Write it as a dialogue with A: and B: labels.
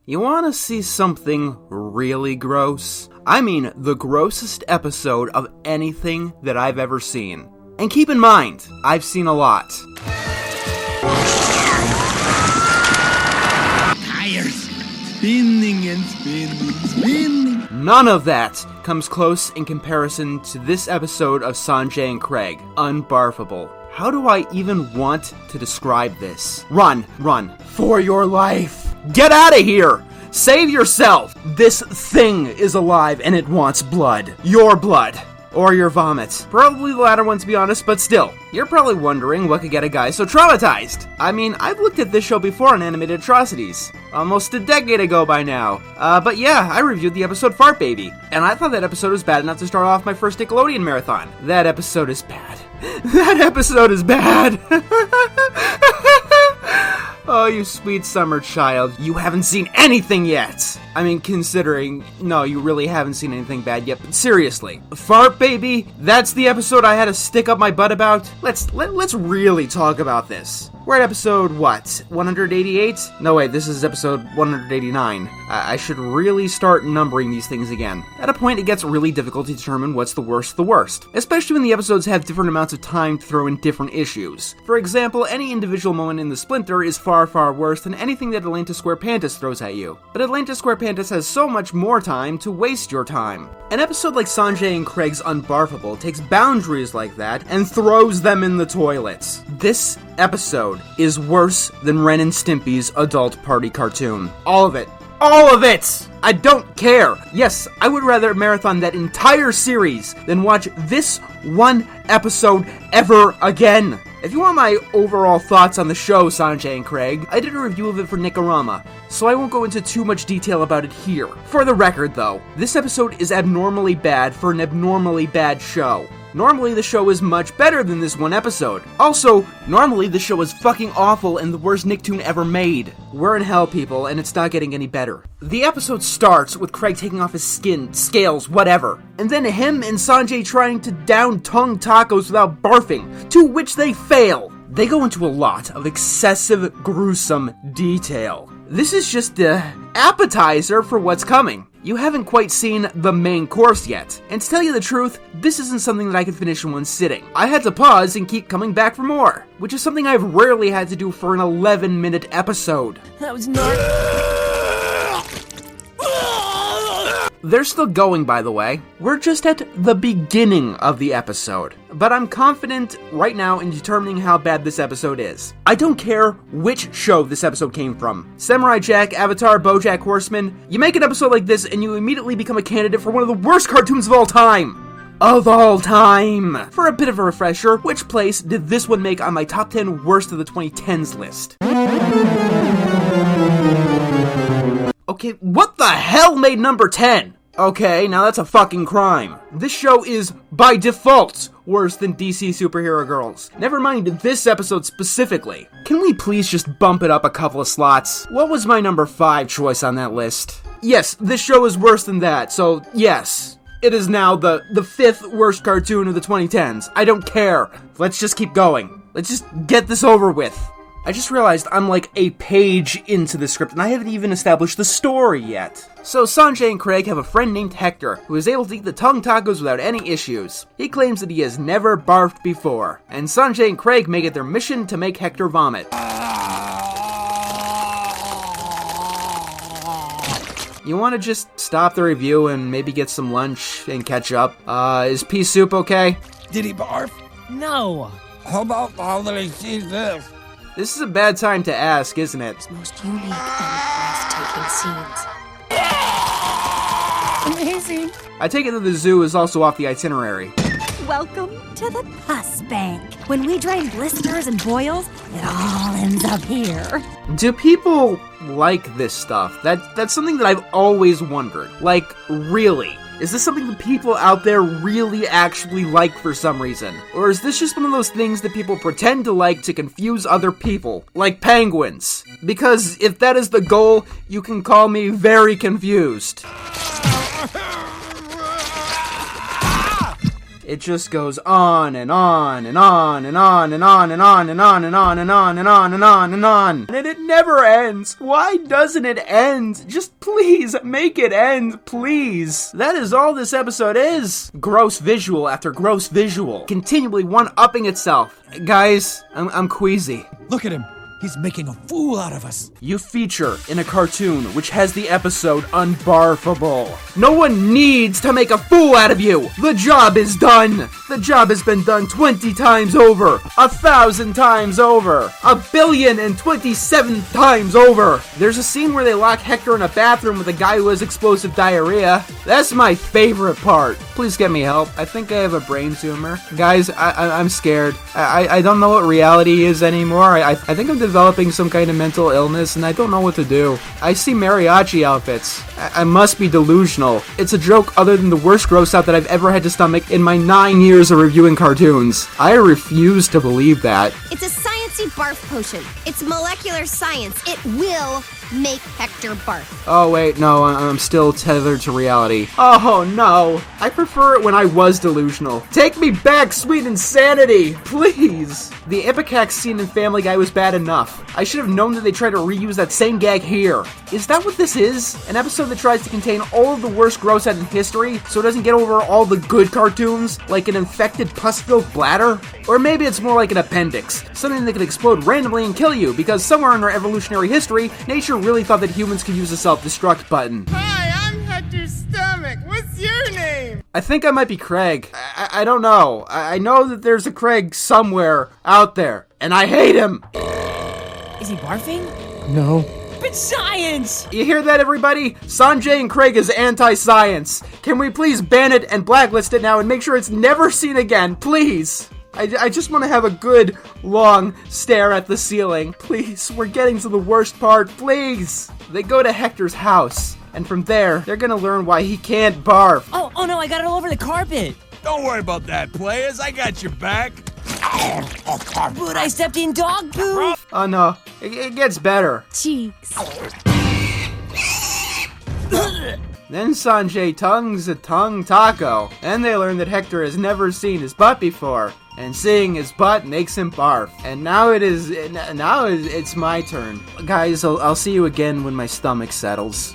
A: You wanna see something really gross? I mean, the grossest episode of anything that I've ever seen. And keep in mind, I've seen a lot.
B: Tires spinning and spinning.
A: None of that comes close in comparison to this episode of Sanjay and Craig, Unbarfable. How do I even want to describe this? Run, for your life. Get out of here! Save yourself! This thing is alive and it wants blood. Your blood. Or your vomit. Probably the latter one, to be honest, but still. You're probably wondering what could get a guy so traumatized. I mean, I've looked at this show before on animated Atrocities. Almost a decade ago by now. But yeah, I reviewed the episode Fart Baby. And I thought that episode was bad enough to start off my first Nickelodeon marathon. That episode is bad. That episode is bad. Oh, you sweet summer child. You haven't seen anything yet. I mean, considering, no, you really haven't seen anything bad yet, but seriously. Fart Baby, that's the episode I had to stick up my butt about? Let's really talk about this. We're at episode, what, 188? No, wait, this is episode 189. I should really start numbering these things again. At a point, it gets really difficult to determine what's the worst, especially when the episodes have different amounts of time to throw in different issues. For example, any individual moment in The Splinter is far, far worse than anything that Atlantis Square Pantis throws at you. But Atlantis Square Pantis has so much more time to waste your time. An episode like Sanjay and Craig's Unbarfable takes boundaries like that and throws them in the toilets. This episode is worse than Ren and Stimpy's adult party cartoon. All of it. All of it! I don't care. Yes, I would rather marathon that entire series than watch this one episode ever again. If you want my overall thoughts on the show, Sanjay and Craig, I did a review of it for Nikorama, so I won't go into too much detail about it here. For the record, though, this episode is abnormally bad for an abnormally bad show. Normally, the show is much better than this one episode. Also, normally the show is fucking awful and the worst Nicktoon ever made. We're in hell, people, and it's not getting any better. The episode starts with Craig taking off his skin, scales, whatever, and then him and Sanjay trying to down tongue tacos without barfing, to which they fail. They go into a lot of excessive, gruesome detail. This is just the appetizer for what's coming. You haven't quite seen the main course yet, and to tell you the truth, this isn't something that I could finish in one sitting. I had to pause and keep coming back for more, which is something I've rarely had to do for an 11-minute episode.
C: That was not...
A: They're still going, by the way. We're just at the beginning of the episode. But I'm confident right now in determining how bad this episode is. I don't care which show this episode came from. Samurai Jack, Avatar, BoJack Horseman. You make an episode like this and you immediately become a candidate for one of the worst cartoons of all time. Of all time! For a bit of a refresher, which place did this one make on my top 10 worst of the 2010s list? Okay, what the hell made number 10? Okay, now that's a fucking crime. This show is, by default, worse than DC Superhero Girls. Never mind this episode specifically. Can we please just bump it up a couple of slots? What was my number 5 choice on that list? Yes, this show is worse than that, so yes. It is now the 5th worst cartoon of the 2010s. I don't care. Let's just keep going. Let's just get this over with. I just realized I'm like a page into the script and I haven't even established the story yet. So Sanjay and Craig have a friend named Hector who is able to eat the tongue tacos without any issues. He claims that he has never barfed before, and Sanjay and Craig make it their mission to make Hector vomit. You want to just stop the review and maybe get some lunch and catch up? Is pea soup okay?
B: Did he barf?
C: No.
B: How about how did he see this?
A: This is a bad time to ask, isn't it?
D: Most unique and breathtaking scenes.
C: Amazing.
A: I take it that the zoo is also off the itinerary.
E: Welcome to the pus bank. When we drain blisters and boils, it all ends up here.
A: Do people like this stuff? That's something that I've always wondered. Like, really? Is this something that people out there really actually like for some reason? Or is this just one of those things that people pretend to like to confuse other people? Like penguins. Because if that is the goal, you can call me very It just goes on and on and on and on and on and on and on and on and on and on and on and on. And it never ends. Why doesn't it end? Just please make it end, please. That is all this episode is. Gross visual after gross visual, continually one-upping itself. Guys, I'm queasy.
B: Look at him. He's making a fool out of us.
A: You feature in a cartoon which has the episode Unbarfable. No one needs to make a fool out of you. The job is done. The job has been done 20 times over, 1,000 times over, 1,027 times over. There's a scene where they lock Hector in a bathroom with a guy who has explosive diarrhea. That's my favorite part. Please get me help. I think I have a brain tumor. Guys, I'm scared. I don't know what reality is anymore. I think I'm developing some kind of mental illness and I don't know what to do. I see mariachi outfits. I must be delusional. It's a joke other than the worst gross out that I've ever had to stomach in my 9 years of reviewing cartoons. I refuse to believe that.
F: It's a sciencey barf potion. It's molecular science. It will make Hector barf.
A: Oh wait, no, I'm still tethered to reality. Oh no, I prefer it when I was delusional. Take me back, sweet insanity, please. The Ipecac scene in Family Guy was bad enough. I should have known that they tried to reuse that same gag here. Is that what this is? An episode that tries to contain all of the worst gross out in history so it doesn't get over all the good cartoons, like an infected pus-filled bladder? Or maybe it's more like an appendix, something that can explode randomly and kill you because somewhere in our evolutionary history, nature really thought that humans could use a self-destruct button.
G: Hi, I'm Hector's stomach. What's your name?
A: I think I might be Craig. I don't know. I know that there's a Craig somewhere out there, and I hate him.
C: Is he barfing?
B: No.
C: But science!
A: You hear that, everybody? Sanjay and Craig is anti-science. Can we please ban it and blacklist it now and make sure it's never seen again, please? I just want to have a good, long stare at the ceiling. Please, we're getting to the worst part, please. They go to Hector's house, and from there, they're gonna learn why he can't barf.
C: Oh no, I got it all over the carpet.
B: Don't worry about that, players. I got your back.
C: But I stepped in dog poo.
A: Oh no, it gets better.
E: Cheeks.
A: Then Sanjay tongues a tongue taco, and they learn that Hector has never seen his butt before, and seeing his butt makes him barf. And now it's my turn. Guys, I'll see you again when my stomach settles.